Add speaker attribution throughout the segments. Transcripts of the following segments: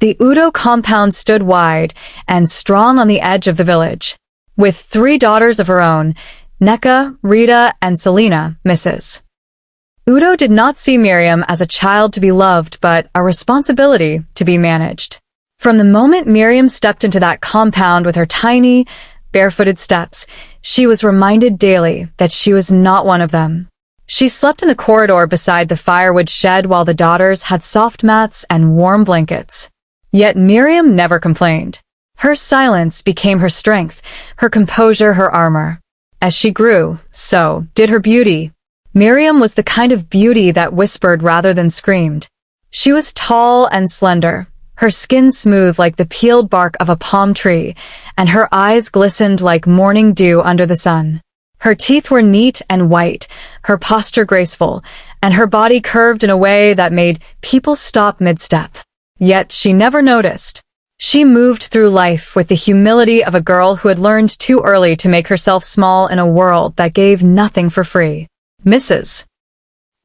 Speaker 1: The Udo compound stood wide and strong on the edge of the village. With 3 daughters of her own, Neka, Rita, and Selena, Mrs. Udo did not see Miriam as a child to be loved but a responsibility to be managed. From the moment Miriam stepped into that compound with her tiny, barefooted steps, she was reminded daily that she was not one of them. She slept in the corridor beside the firewood shed while the daughters had soft mats and warm blankets. Yet Miriam never complained. Her silence became her strength, her composure her armor. As she grew, so did her beauty. Miriam was the kind of beauty that whispered rather than screamed. She was tall and slender, her skin smooth like the peeled bark of a palm tree, and her eyes glistened like morning dew under the sun. Her teeth were neat and white, her posture graceful, and her body curved in a way that made people stop mid-step. Yet she never noticed. She moved through life with the humility of a girl who had learned too early to make herself small in a world that gave nothing for free. Mrs.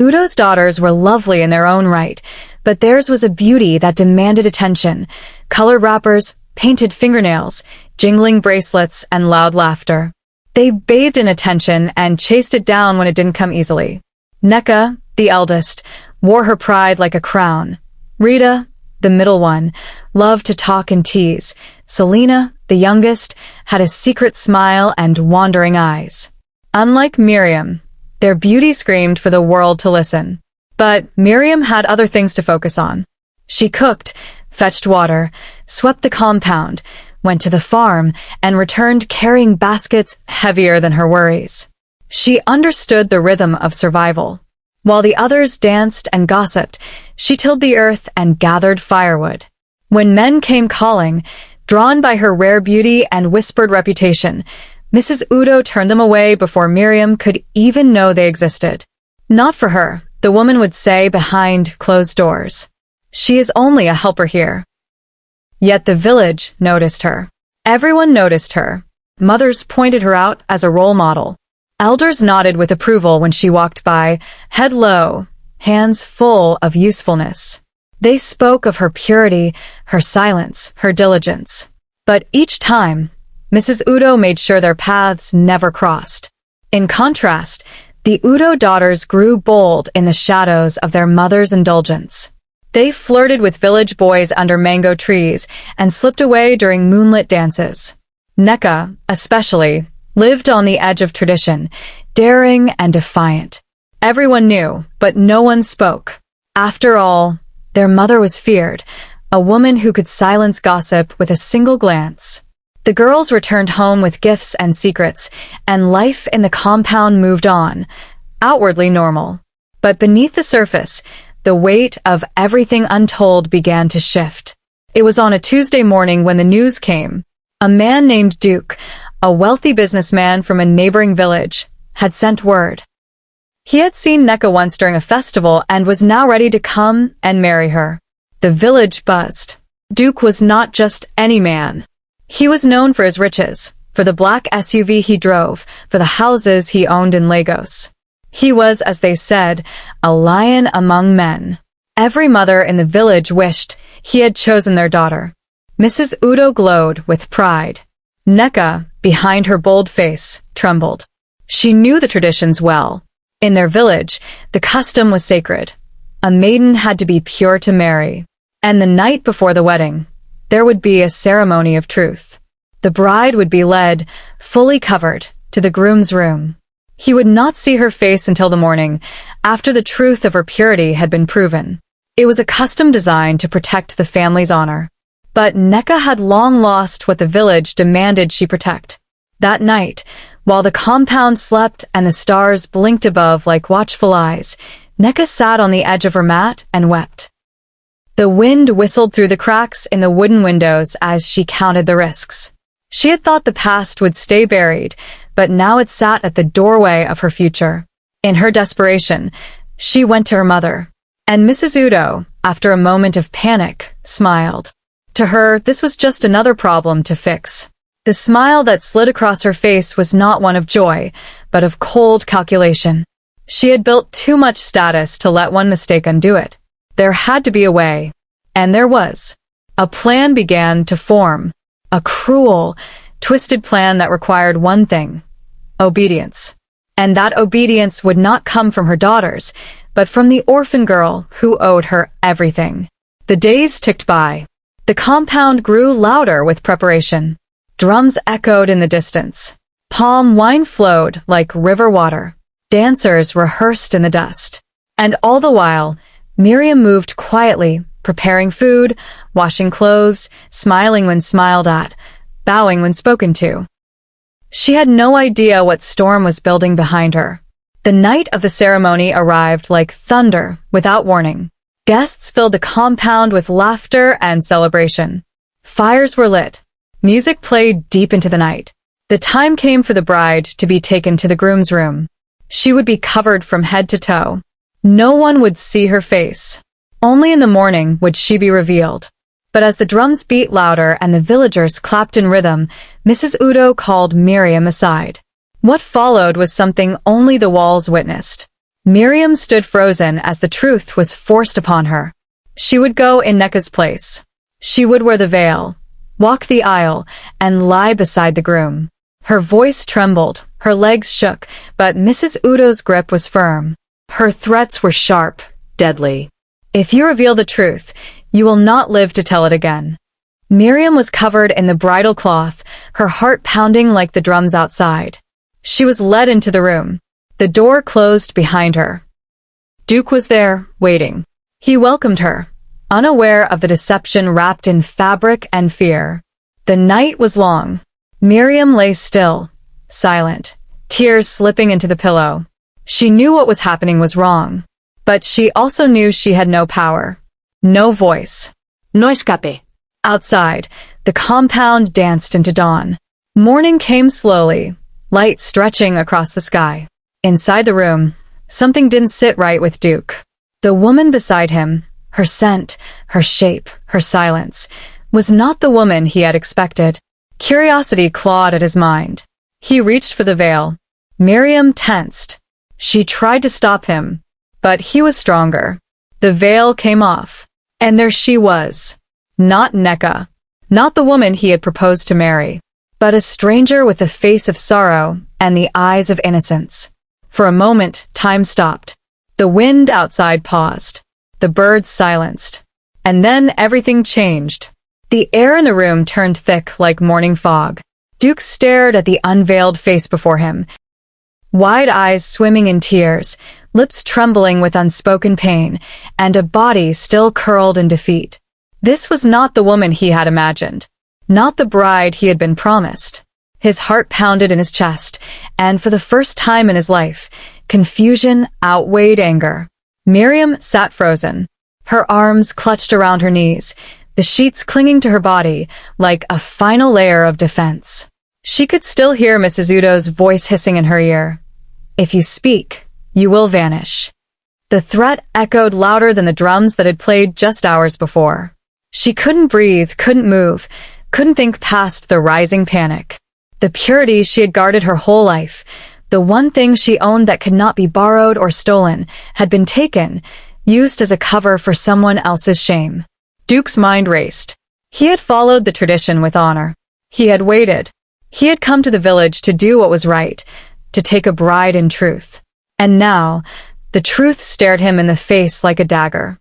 Speaker 1: Udo's daughters were lovely in their own right, but theirs was a beauty that demanded attention. Colored wrappers, painted fingernails, jingling bracelets, and loud laughter. They bathed in attention and chased it down when it didn't come easily. Neka, the eldest, wore her pride like a crown. Rita, the middle one, loved to talk and tease. Selena, the youngest, had a secret smile and wandering eyes. Unlike Miriam, their beauty screamed for the world to listen. But Miriam had other things to focus on. She cooked, fetched water, swept the compound, went to the farm, and returned carrying baskets heavier than her worries. She understood the rhythm of survival. While the others danced and gossiped, she tilled the earth and gathered firewood. When men came calling, drawn by her rare beauty and whispered reputation, Mrs. Udo turned them away before Miriam could even know they existed. Not for her, the woman would say behind closed doors. She is only a helper here. Yet the village noticed her. Everyone noticed her. Mothers pointed her out as a role model. Elders nodded with approval when she walked by, head low, hands full of usefulness. They spoke of her purity, her silence, her diligence. But each time, Mrs. Udo made sure their paths never crossed. In contrast, the Udo daughters grew bold in the shadows of their mother's indulgence. They flirted with village boys under mango trees and slipped away during moonlit dances. Neka, especially, lived on the edge of tradition, daring and defiant. Everyone knew, but no one spoke. After all, their mother was feared, a woman who could silence gossip with a single glance. The girls returned home with gifts and secrets, and life in the compound moved on, outwardly normal. But beneath the surface, the weight of everything untold began to shift. It was on a Tuesday morning when the news came. A man named Duke, a wealthy businessman from a neighboring village, had sent word. He had seen Neka once during a festival and was now ready to come and marry her. The village buzzed. Duke was not just any man. He was known for his riches, for the black SUV he drove, for the houses he owned in Lagos. He was, as they said, a lion among men. Every mother in the village wished he had chosen their daughter. Mrs. Udo glowed with pride. Neka, behind her bold face, trembled. She knew the traditions well. In their village, the custom was sacred. A maiden had to be pure to marry. And the night before the wedding, there would be a ceremony of truth. The bride would be led, fully covered, to the groom's room. He would not see her face until the morning, after the truth of her purity had been proven. It was a custom designed to protect the family's honor. But Neka had long lost what the village demanded she protect. That night, while the compound slept and the stars blinked above like watchful eyes, Neka sat on the edge of her mat and wept. The wind whistled through the cracks in the wooden windows as she counted the risks. She had thought the past would stay buried, but now it sat at the doorway of her future. In her desperation, she went to her mother. And Mrs. Udo, after a moment of panic, smiled. To her, this was just another problem to fix. The smile that slid across her face was not one of joy, but of cold calculation. She had built too much status to let one mistake undo it. There had to be a way. And there was. A plan began to form. A cruel, twisted plan that required one thing: obedience. And that obedience would not come from her daughters, but from the orphan girl who owed her everything. The days ticked by. The compound grew louder with preparation. Drums echoed in the distance. Palm wine flowed like river water. Dancers rehearsed in the dust. And all the while, Miriam moved quietly, preparing food, washing clothes, smiling when smiled at, bowing when spoken to. She had no idea what storm was building behind her. The night of the ceremony arrived like thunder without warning. Guests filled the compound with laughter and celebration. Fires were lit. Music played deep into the night. The time came for the bride to be taken to the groom's room. She would be covered from head to toe. No one would see her face. Only in the morning would she be revealed. But as the drums beat louder and the villagers clapped in rhythm, Mrs. Udo called Miriam aside. What followed was something only the walls witnessed. Miriam stood frozen as the truth was forced upon her. She would go in Neka's place. She would wear the veil, walk the aisle, and lie beside the groom. Her voice trembled, her legs shook, but Mrs. Udo's grip was firm. Her threats were sharp, deadly. If you reveal the truth, you will not live to tell it again. Miriam was covered in the bridal cloth, her heart pounding like the drums outside. She was led into the room. The door closed behind her. Duke was there, waiting. He welcomed her, unaware of the deception wrapped in fabric and fear. The night was long. Miriam lay still, silent, tears slipping into the pillow. She knew what was happening was wrong, but she also knew she had no power, no voice.
Speaker 2: No escape.
Speaker 1: Outside, the compound danced into dawn. Morning came slowly, light stretching across the sky. Inside the room, something didn't sit right with Duke. The woman beside him, her scent, her shape, her silence, was not the woman he had expected. Curiosity clawed at his mind. He reached for the veil. Miriam tensed. She tried to stop him, but he was stronger. The veil came off, and there she was. Not Neka, not the woman he had proposed to marry, but a stranger with the face of sorrow and the eyes of innocence. For a moment, time stopped. The wind outside paused. The birds silenced. And then everything changed. The air in the room turned thick like morning fog. Duke stared at the unveiled face before him, wide eyes swimming in tears, lips trembling with unspoken pain, and a body still curled in defeat. This was not the woman he had imagined, not the bride he had been promised. His heart pounded in his chest, and for the first time in his life, confusion outweighed anger. Miriam sat frozen, her arms clutched around her knees, the sheets clinging to her body like a final layer of defense. She could still hear Mrs. Udo's voice hissing in her ear. If you speak, you will vanish. The threat echoed louder than the drums that had played just hours before. She couldn't breathe, couldn't move, couldn't think past the rising panic. The purity she had guarded her whole life, the one thing she owned that could not be borrowed or stolen, had been taken, used as a cover for someone else's shame. Duke's mind raced. He had followed the tradition with honor. He had waited. He had come to the village to do what was right, to take a bride in truth. And now, the truth stared him in the face like a dagger.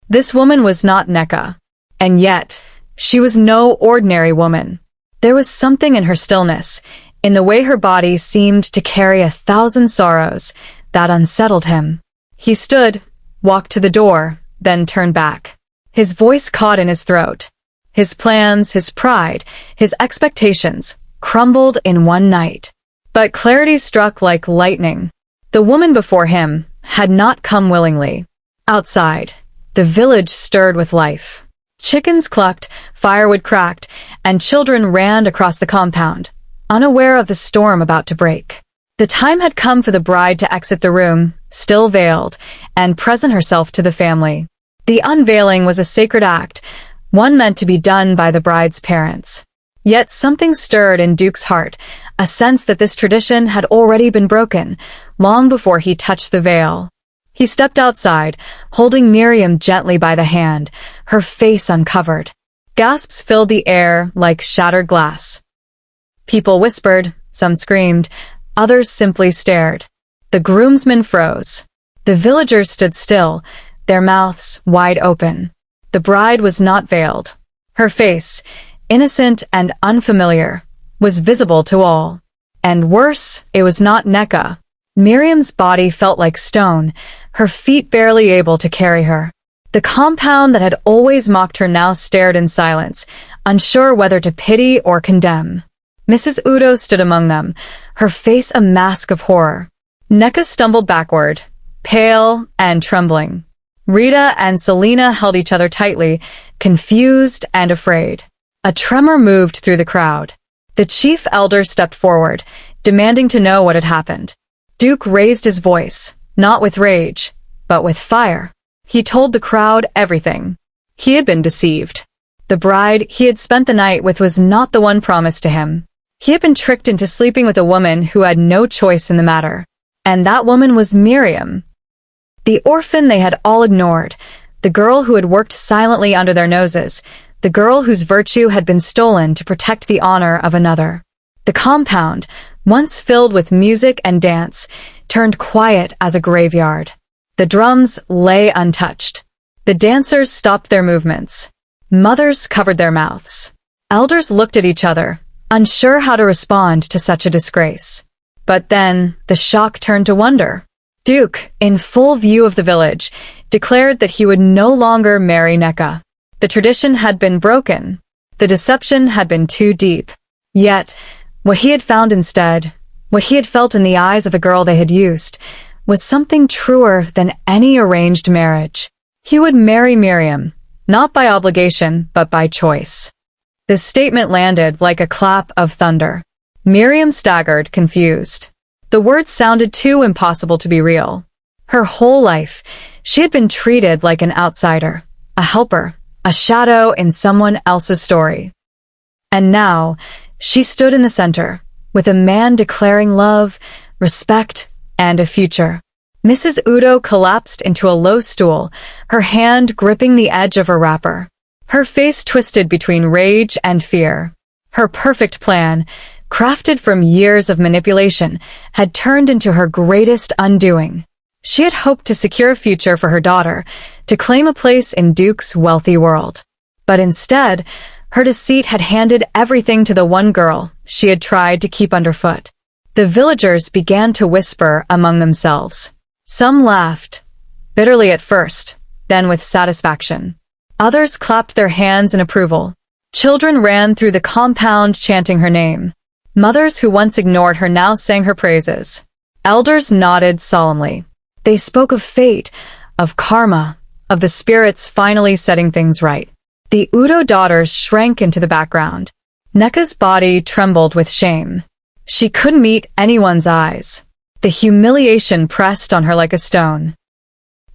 Speaker 1: This woman was not Neka. And yet, she was no ordinary woman. There was something in her stillness, in the way her body seemed to carry 1,000 sorrows, that unsettled him. He stood, walked to the door, then turned back. His voice caught in his throat. His plans, his pride, his expectations crumbled in one night. But clarity struck like lightning. The woman before him had not come willingly. Outside, the village stirred with life. Chickens clucked, firewood cracked, and children ran across the compound, unaware of the storm about to break. The time had come for the bride to exit the room, still veiled, and present herself to the family. The unveiling was a sacred act, one meant to be done by the bride's parents. Yet something stirred in Duke's heart, a sense that this tradition had already been broken, long before he touched the veil. He stepped outside, holding Miriam gently by the hand, her face uncovered. Gasps filled the air like shattered glass. People whispered, some screamed, others simply stared. The groomsmen froze. The villagers stood still, their mouths wide open. The bride was not veiled. Her face, innocent and unfamiliar, was visible to all. And worse, it was not Nneka. Miriam's body felt like stone, her feet barely able to carry her. The compound that had always mocked her now stared in silence, unsure whether to pity or condemn. Mrs. Udo stood among them, her face a mask of horror. Nneka stumbled backward, pale and trembling. Rita and Selina held each other tightly, confused and afraid. A tremor moved through the crowd. The chief elder stepped forward, demanding to know what had happened. Duke raised his voice, not with rage, but with fire. He told the crowd everything. He had been deceived. The bride he had spent the night with was not the one promised to him. He had been tricked into sleeping with a woman who had no choice in the matter. And that woman was Miriam. The orphan they had all ignored, the girl who had worked silently under their noses, the girl whose virtue had been stolen to protect the honor of another. The compound, once filled with music and dance, turned quiet as a graveyard. The drums lay untouched. The dancers stopped their movements. Mothers covered their mouths. Elders looked at each other, unsure how to respond to such a disgrace. But then, the shock turned to wonder. Duke, in full view of the village, declared that he would no longer marry Nneka. The tradition had been broken. The deception had been too deep. Yet, what he had found instead, what he had felt in the eyes of the girl they had used, was something truer than any arranged marriage. He would marry Miriam, not by obligation, but by choice. The statement landed like a clap of thunder. Miriam staggered, confused. The words sounded too impossible to be real. Her whole life, she had been treated like an outsider, a helper, a shadow in someone else's story. And now, she stood in the center, with a man declaring love, respect, and a future. Mrs. Udo collapsed into a low stool, her hand gripping the edge of her wrapper. Her face twisted between rage and fear. Her perfect plan, crafted from years of manipulation, had turned into her greatest undoing. She had hoped to secure a future for her daughter, to claim a place in Duke's wealthy world. But instead, her deceit had handed everything to the one girl she had tried to keep underfoot. The villagers began to whisper among themselves. Some laughed, bitterly at first, then with satisfaction. Others clapped their hands in approval. Children ran through the compound chanting her name. Mothers who once ignored her now sang her praises. Elders nodded solemnly. They spoke of fate, of karma, of the spirits finally setting things right. The Udo daughters shrank into the background. Nneka's body trembled with shame. She couldn't meet anyone's eyes. The humiliation pressed on her like a stone.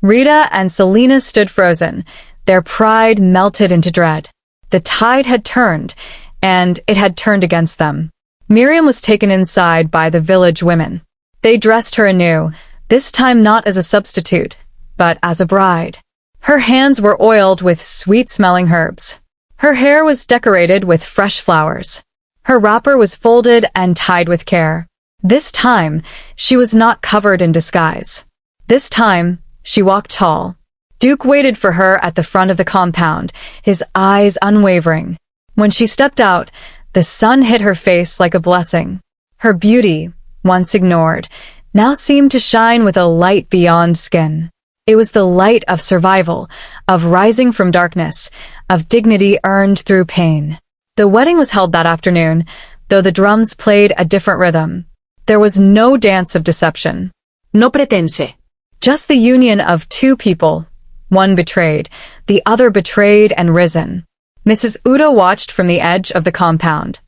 Speaker 1: Rita and Selina stood frozen, their pride melted into dread. The tide had turned, and it had turned against them. Miriam was taken inside by the village women. They dressed her anew, this time not as a substitute, but as a bride. Her hands were oiled with sweet-smelling herbs. Her hair was decorated with fresh flowers. Her wrapper was folded and tied with care. This time, she was not covered in disguise. This time, she walked tall. Duke waited for her at the front of the compound, his eyes unwavering. When she stepped out, the sun hit her face like a blessing. Her beauty, once ignored, now seemed to shine with a light beyond skin. It was the light of survival, of rising from darkness, of dignity earned through pain. The wedding was held that afternoon, though the drums played a different rhythm. There was no dance of deception.
Speaker 2: No pretense.
Speaker 1: Just the union of two people, one betrayed, the other betrayed and risen. Mrs. Udo watched from the edge of the compound.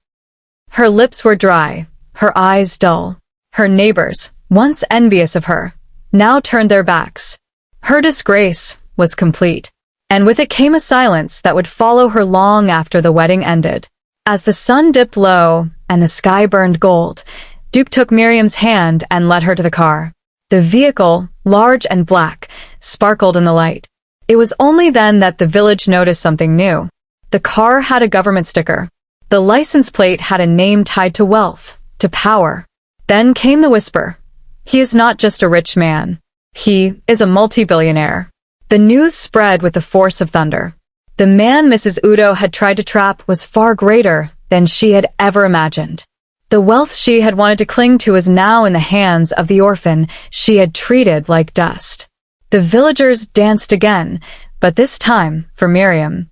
Speaker 1: Her lips were dry, her eyes dull. Her neighbors, once envious of her, now turned their backs. Her disgrace was complete, and with it came a silence that would follow her long after the wedding ended. As the sun dipped low and the sky burned gold, Duke took Miriam's hand and led her to the car. The vehicle, large and black, sparkled in the light. It was only then that the village noticed something new. The car had a government sticker. The license plate had a name tied to wealth, to power. Then came the whisper. He is not just a rich man. He is a multi-billionaire. The news spread with the force of thunder. The man Mrs. Udo had tried to trap was far greater than she had ever imagined. The wealth she had wanted to cling to was now in the hands of the orphan she had treated like dust. The villagers danced again, but this time for Miriam.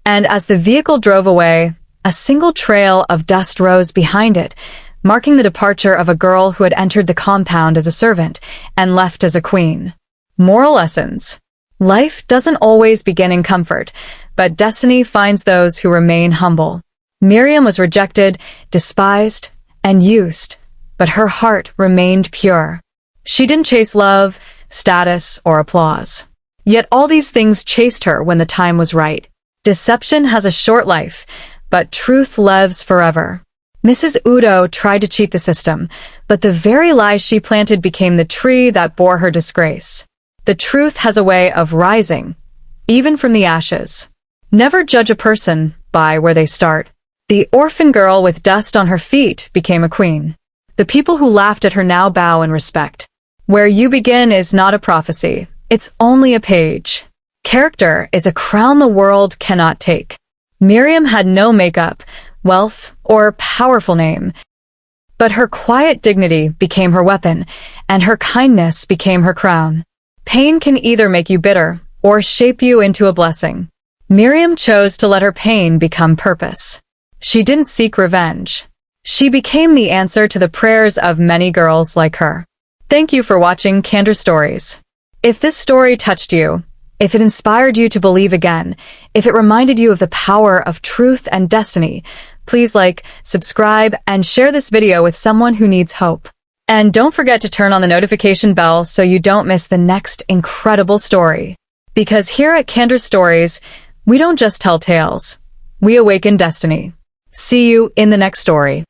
Speaker 1: And as the vehicle drove away, a single trail of dust rose behind it, marking the departure of a girl who had entered the compound as a servant and left as a queen. Moral lessons. Life doesn't always begin in comfort, but destiny finds those who remain humble. Miriam was rejected, despised, and used, but her heart remained pure. She didn't chase love, status, or applause. Yet all these things chased her when the time was right. Deception has a short life, but truth lives forever. Mrs. Udo tried to cheat the system, but the very lies she planted became the tree that bore her disgrace. The truth has a way of rising, even from the ashes. Never judge a person by where they start. The orphan girl with dust on her feet became a queen. The people who laughed at her now bow in respect. Where you begin is not a prophecy. It's only a page. Character is a crown the world cannot take. Miriam had no makeup, wealth, or powerful name, but her quiet dignity became her weapon, and her kindness became her crown. Pain can either make you bitter or shape you into a blessing. Miriam chose to let her pain become purpose. She didn't seek revenge. She became the answer to the prayers of many girls like her. Thank you for watching Candor Stories. If this story touched you, if it inspired you to believe again, if it reminded you of the power of truth and destiny, please like, subscribe, and share this video with someone who needs hope. And don't forget to turn on the notification bell so you don't miss the next incredible story. Because here at Candor Stories, we don't just tell tales, we awaken destiny. See you in the next story.